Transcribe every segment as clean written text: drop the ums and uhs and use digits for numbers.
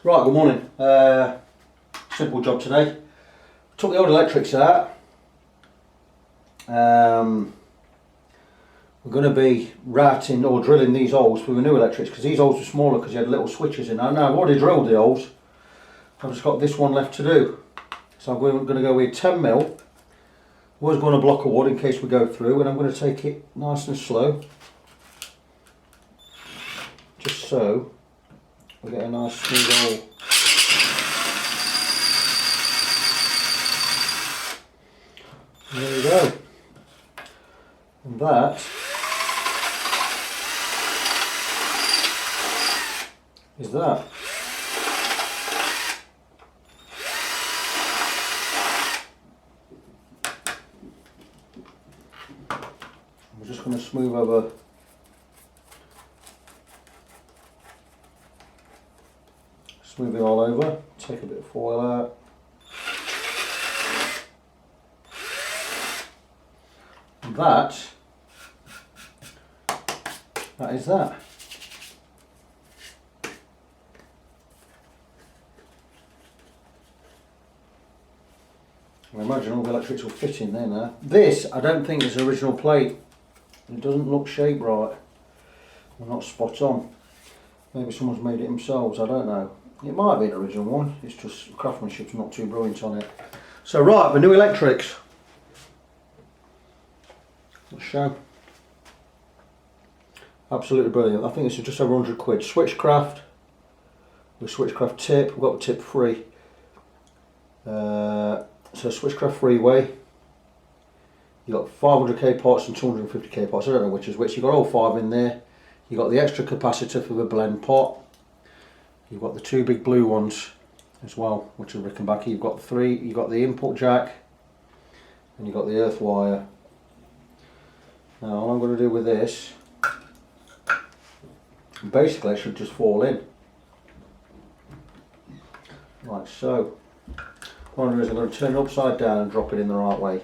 Right, good morning. Simple job today. Took the old electrics out. We're going to be routing or drilling these holes for the new electrics because these holes were smaller because you had little switches in. Now I've already drilled the holes. I've just got this one left to do. So I'm going to go with 10mm. Always going to block of wood in case we go through, and I'm going to take it nice and slow. Just so we get a nice smooth hole. There we go. And that is that. I'm just going to smooth over it all over, take a bit of foil out. And that is that. I imagine all the electrics will fit in there now. This, I don't think is an original plate. It doesn't look shaped right. Or not spot on. Maybe someone's made it themselves, I don't know. It might be an original one, it's just craftsmanship's not too brilliant on it. So right, the new electrics. Let's show. Absolutely brilliant. I think this is just over 100 quid. Switchcraft, with Switchcraft tip, we've got the tip free. So Switchcraft freeway. You've got 500k pots and 250k pots, I don't know which is which. You've got all 5 in there. You've got the extra capacitor for the blend pot. You've got the 2 big blue ones as well, which are Rickenbacker. You've got 3, you've got the input jack, and you've got the earth wire. Now all I'm going to do with this, basically it should just fall in. Like so. What I'm going to do is I'm going to turn it upside down and drop it in the right way.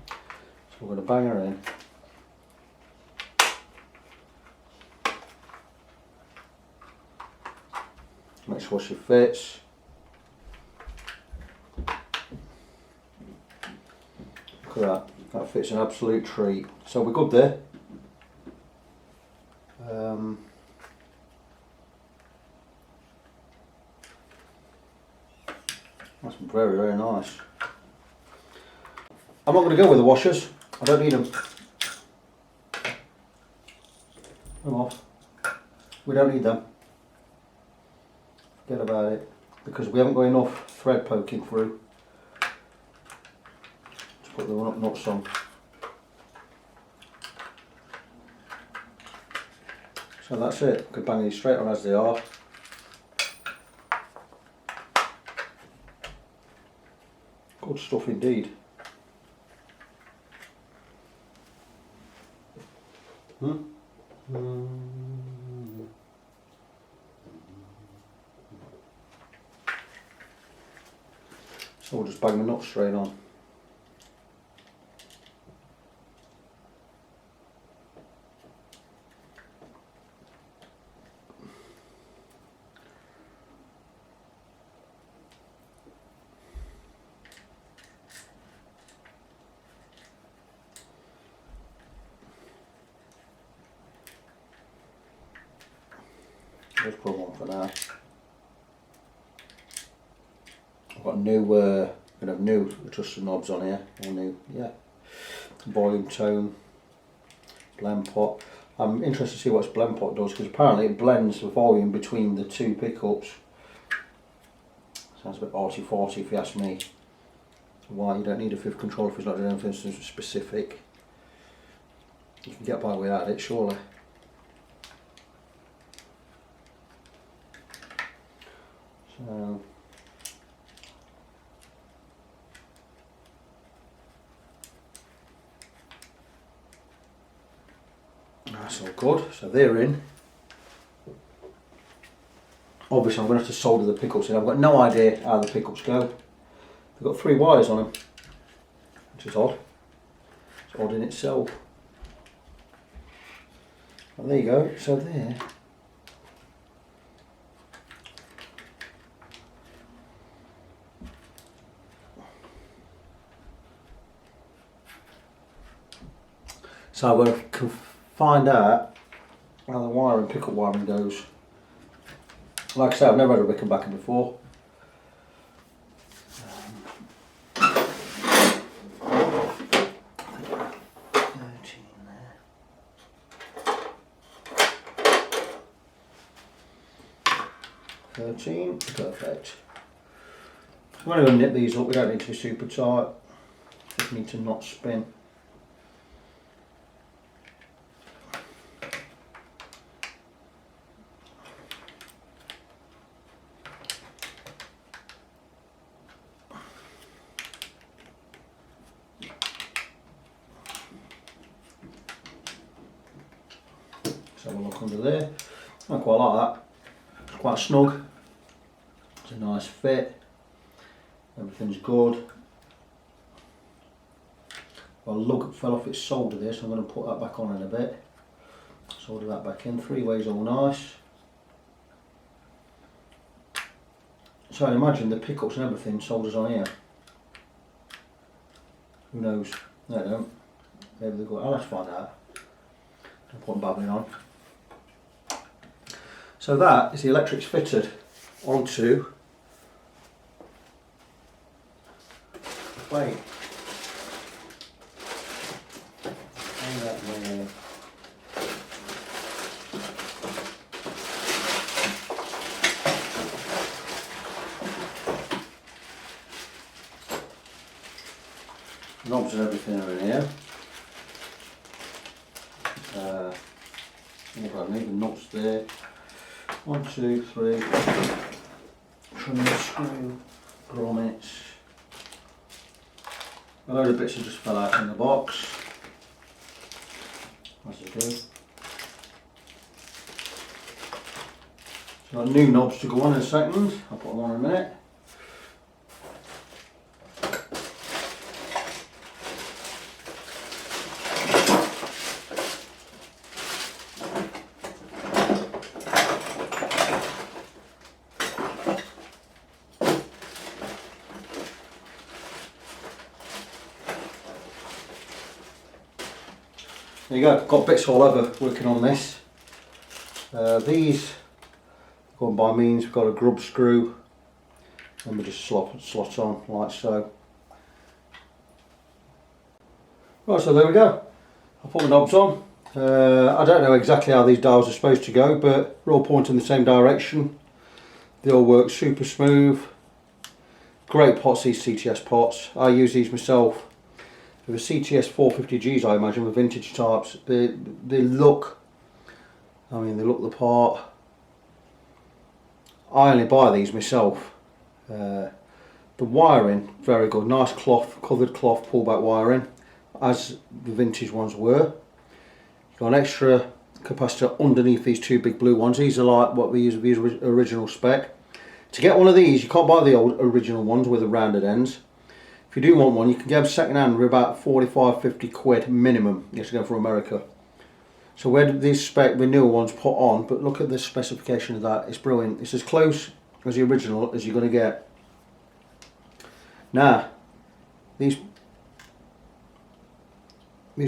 So we're going to bang her in. Make sure she fits. Look at that. That fits an absolute treat. So we're good there. That's very, very nice. I'm not going to go with the washers. I don't need them. Come off. We don't need them. Forget about it, because we haven't got enough thread poking through to put the nuts on. So that's it. I could bang these straight on as they are. Good stuff indeed. So we'll just bang the nuts straight on. Let's put one for now. I've got new adjusting knobs on here, or new, yeah. Volume, tone, blend pot. I'm interested to see what this blend pot does, because apparently it blends the volume between the 2 pickups. Sounds a bit arty-farty if you ask me. Why you don't need a 5th controller if it's not doing anything specific. You can get by without it, surely. So that's all good. So they're in. Obviously I'm going to have to solder the pickups in. I've got no idea how the pickups go. They've got 3 wires on them, which is odd. It's odd in itself. And there you go. So there So I'm going to find out how the wiring, pickup wiring goes. Like I said, I've never had a Rickenbacker before. 13, perfect. I'm only going to nip these up, we don't need to be super tight, just need to not spin. So we'll look under there. I quite like that. It's quite snug. It's a nice fit. Everything's good. Well, lug fell off its solder there, so I'm going to put that back on in a bit. Solder that back in. 3-way's all nice. So I imagine the pickups and everything solders on here. Who knows? No, they don't. Maybe they've got. I'll have to find out. Don't put them babbling on. So that is the electrics fitted onto the plate. Knobs and everything are in here. What I need, the nuts there. 1, 2, 3. Trim screw, grommets. A load of bits have just fell out in the box, as they do. So got new knobs to go on in a second. I'll put them on in a minute. There you go, got bits all over working on this. These going by means, we've got a grub screw and we just slot on like so. Right, so there we go. I'll put the knobs on. I don't know exactly how these dials are supposed to go, but we're all pointing in the same direction. They all work super smooth. Great pots, these CTS pots. I use these myself. The CTS 450Gs, I imagine, with vintage types, they look, I mean, they look the part. I only buy these myself. The wiring, very good, nice cloth, covered cloth pullback wiring, as the vintage ones were. You've got an extra capacitor underneath these two big blue ones. These are like what we use with the original spec. To get one of these, you can't buy the old original ones with the rounded ends. If you do want one, you can get them second hand for about 45-50 quid minimum. You have to go for America. So where did these spec, the newer ones put on, but look at the specification of that, it's brilliant. It's as close as the original as you're going to get. Now, these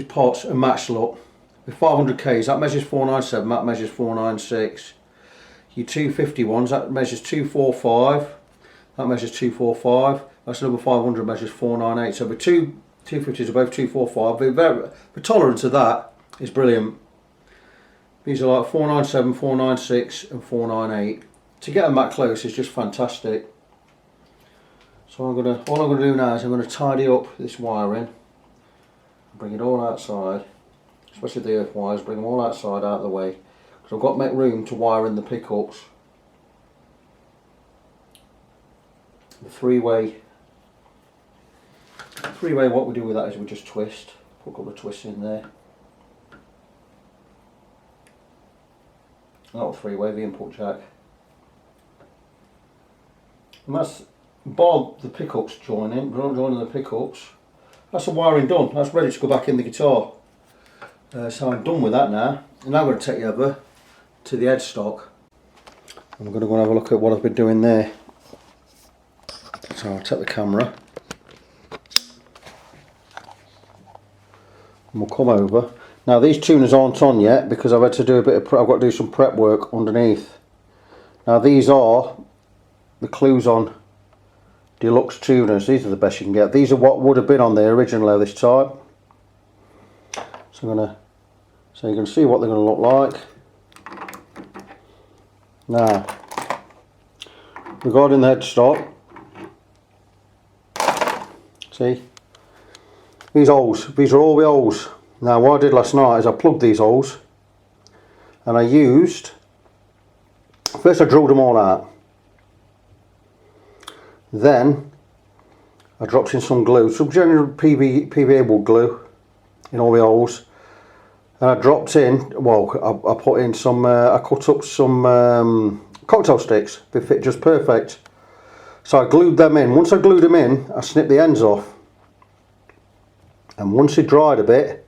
pots are matched up. With 500Ks, that measures 497, that measures 496. Your 250 ones, that measures 245, that measures 245. That's another 500 measures 498. So the two 250s are both 245. The tolerance of that is brilliant. These are like 497, 496 and 498. To get them that close is just fantastic. So all I'm gonna do now is I'm gonna tidy up this wiring, bring it all outside, especially the earth wires, bring them all outside out of the way, because I've got to make room to wire in the pickups. The three-way, what we do with that is we just twist, put a couple of twists in there. Not a three-way, the input jack. And that's bar the pickups joining the pickups. That's the wiring done, that's ready to go back in the guitar. So I'm done with that now. And now I'm going to take you over to the headstock. I'm going to go and have a look at what I've been doing there. So I'll take the camera and we'll come over. Now these tuners aren't on yet because I've had to do a bit of I've got to do some prep work underneath. Now these are the Clues-On Deluxe tuners. These are the best you can get. These are what would have been on the original this type. So you can see what they're going to look like. Now, regarding the headstock, see, these holes, these are all the holes. Now what I did last night is I plugged these holes and I used, first I drilled them all out, then I dropped in some glue, some general PVA wood glue in all the holes, and I dropped in, well I put in some, I cut up some cocktail sticks. They fit just perfect. So I glued them in. Once I glued them in, I snipped the ends off, and once it dried a bit,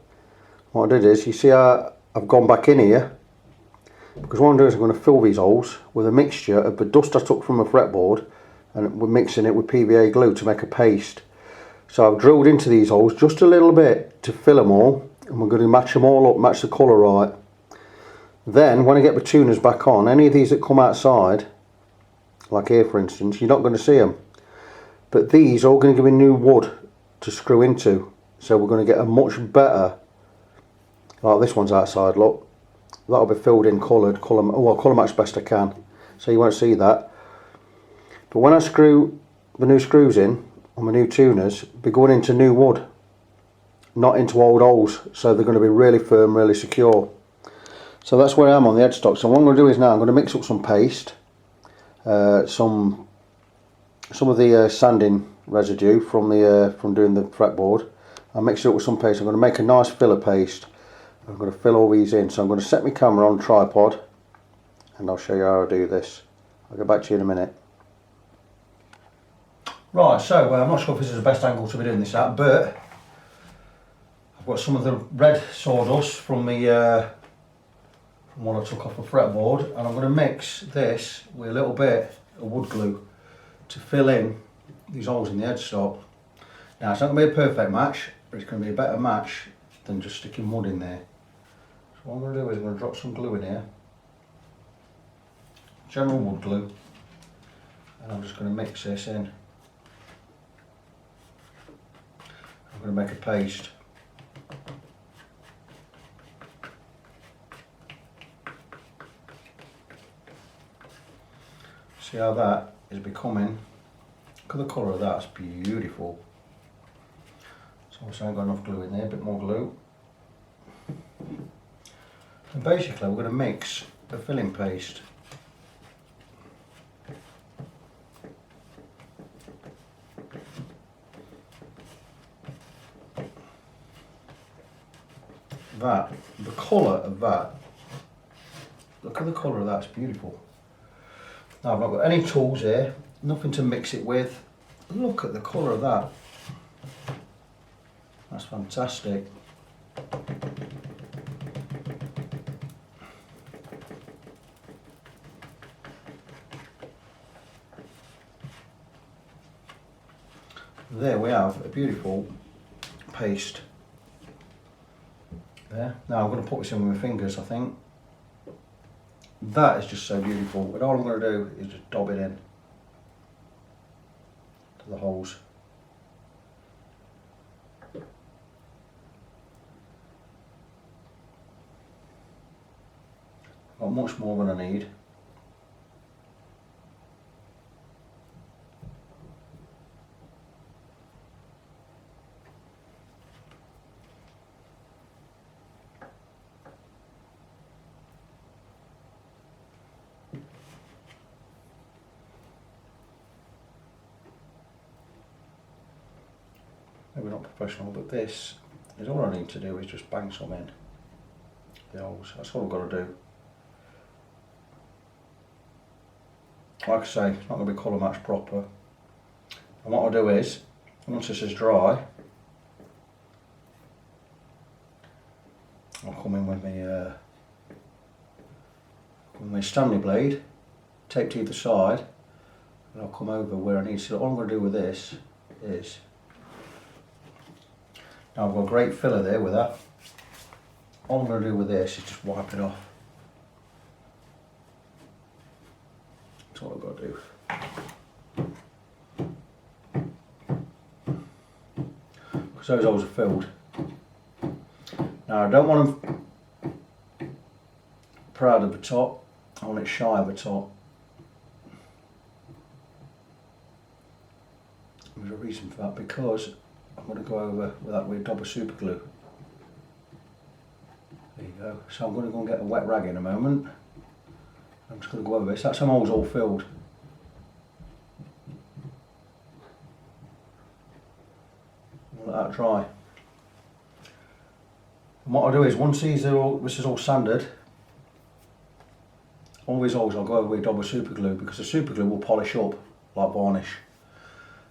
what I did is, you see how I've gone back in here, because what I'm doing is I'm going to fill these holes with a mixture of the dust I took from a fretboard, and we're mixing it with PVA glue to make a paste. So I've drilled into these holes just a little bit to fill them all, and we're going to match them all up, match the colour right. Then when I get the tuners back on, any of these that come outside, like here for instance, you're not going to see them. But these are all going to give me new wood to screw into. So we're going to get a much better, like this one's outside, look. That'll be filled in, coloured, colour match best I can. So you won't see that. But when I screw the new screws in on my new tuners, they're going into new wood, not into old holes. So they're going to be really firm, really secure. So that's where I am on the headstock. So what I'm going to do is now I'm going to mix up some paste, some of the sanding residue from doing the fretboard. I'll mix it up with some paste. I'm going to make a nice filler paste. I'm going to fill all these in. So I'm going to set my camera on tripod, and I'll show you how I do this. I'll get back to you in a minute. Right, so I'm not sure if this is the best angle to be doing this at, but I've got some of the red sawdust from the from what I took off the fretboard, and I'm going to mix this with a little bit of wood glue to fill in these holes in the headstock. Now it's not going to be a perfect match, but it's going to be a better match than just sticking wood in there. So what I'm going to do is I'm going to drop some glue in here, general wood glue, and I'm just going to mix this in. I'm going to make a paste. See how that is becoming, look at the colour of that, it's beautiful. So obviously I haven't got enough glue in there, a bit more glue. And basically we're going to mix the filling paste. That, the colour of that, look at the colour of that, it's beautiful. Now I've not got any tools here, nothing to mix it with. Look at the colour of that. That's fantastic. There we have a beautiful paste. There. Now I'm going to put this in with my fingers, I think. That is just so beautiful, and all I'm going to do is just dab it in to the holes. Got much more than I need. Maybe not professional, but this is all I need to do is just bang some in the holes. That's all I've got to do. Like I say, it's not going to be colour matched proper. And what I'll do is, once this is dry, I'll come in with my Stanley blade, tape to either side, and I'll come over where I need. So all I'm going to do with this is, now I've got a great filler there with that. all I'm going to do with this is just wipe it off. That's all I've got to do. Because those holes are filled. Now I don't want them proud of the top, I want it shy of the top. There's a reason for that, because I'm going to go over with that weird dab of super glue. There you go. So I'm going to go and get a wet rag in a moment. I'm just going to go over this. That's some holes all filled. Let that dry. And what I'll do is, once this is all sanded, all these holes I'll go over with a dab of super glue, because the super glue will polish up like varnish.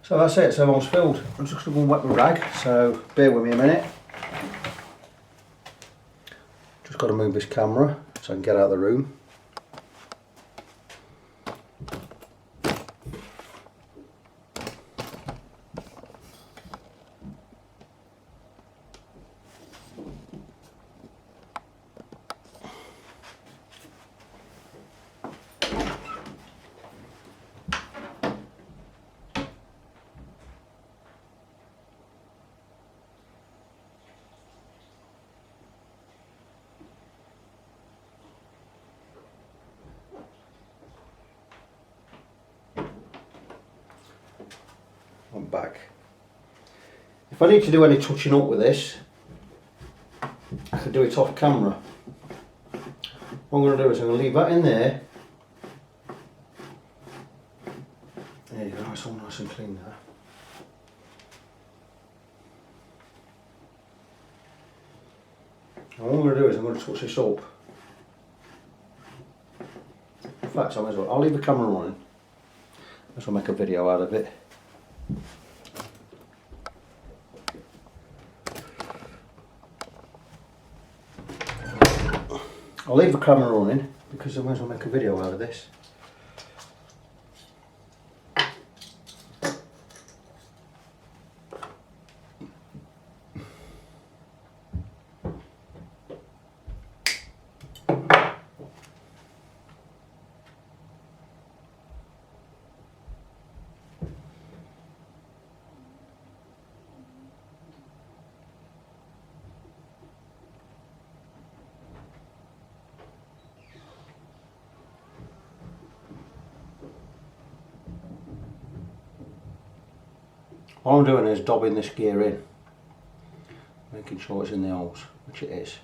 So that's it, so all's filled. I'm just going to go and wet the rag, so bear with me a minute. Just got to move this camera so I can get out of the room. I'm back. If I need to do any touching up with this, I could do it off camera. What I'm going to do is I'm going to leave that in there. There you go, it's all nice and clean there. And what I'm going to do is I'm going to touch this up. In fact, I might as well. I'll leave the camera running. I'll make a video out of it. I'll leave the camera running because I might as well make a video out of this. All I'm doing is dabbing this gear in, making sure it's in the holes, which it is.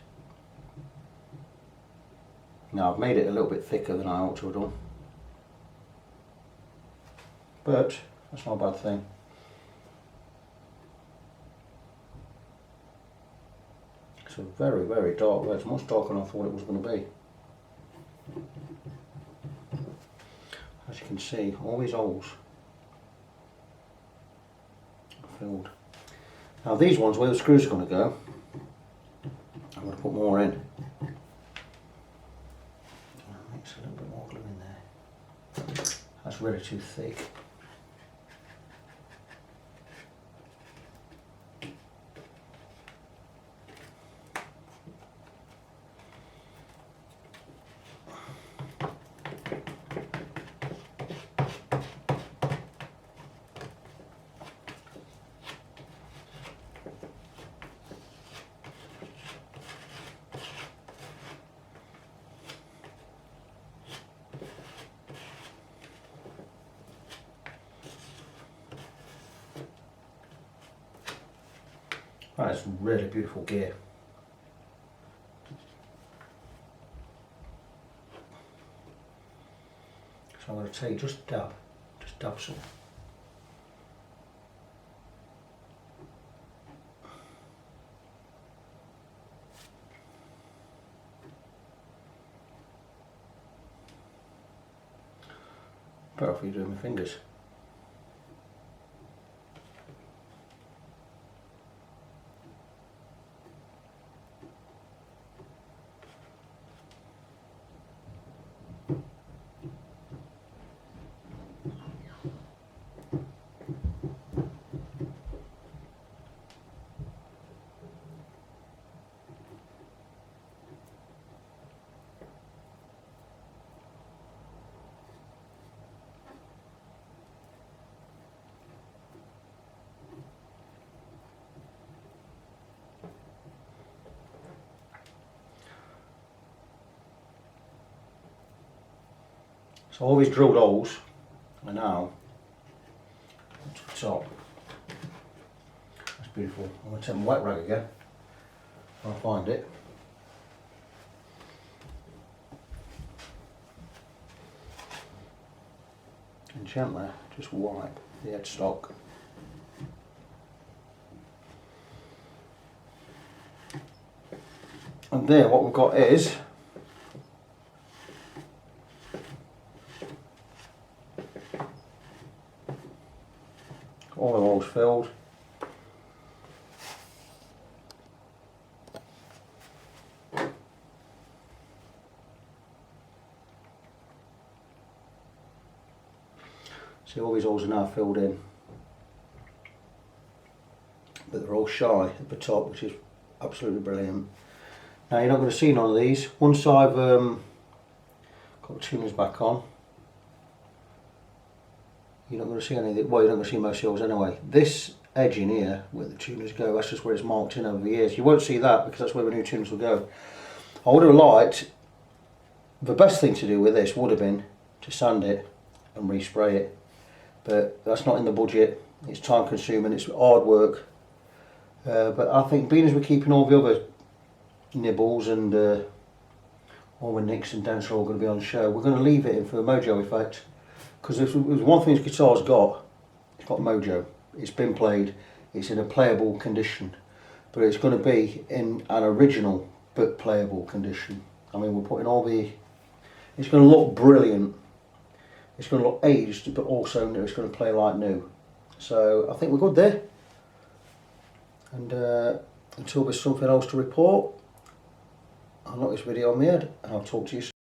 Now I've made it a little bit thicker than I ought to have done, but that's not a bad thing. It's a very, very dark red. It's much darker than I thought it was going to be. As you can see, all these holes filled. Now these ones where the screws are going to go, I'm going to put more in. Mix a little bit more glue in there. That's really too thick. That is really beautiful gear. So I'm going to take just dab some. Better if you do it with my fingers. So all these drilled holes are now to the top. That's beautiful. I'm going to take my wet rag again. I'll find it. And gently just wipe the headstock. And there what we've got is all the holes filled. See, all these holes are now filled in, but they're all shy at the top, which is absolutely brilliant. Now you're not going to see none of these. Once I've got the tuners back on, you're not going to see any of it. Well, you're not going to see most holes anyway. This edge in here, where the tuners go, that's just where it's marked in over the years. You won't see that because that's where the new tuners will go. I would have liked, the best thing to do with this would have been to sand it and respray it. But that's not in the budget. It's time consuming, it's hard work. But I think being as we're keeping all the other nibbles and all the nicks and dents are all going to be on show, we're going to leave it in for the mojo effect. Because if there's one thing this guitar's got, it's got mojo. It's been played, it's in a playable condition. But it's going to be in an original but playable condition. I mean, we're putting all the... It's going to look brilliant. It's going to look aged, but also new. It's going to play like new. So I think we're good there. And until there's something else to report, I'll knock this video on my head and I'll talk to you soon.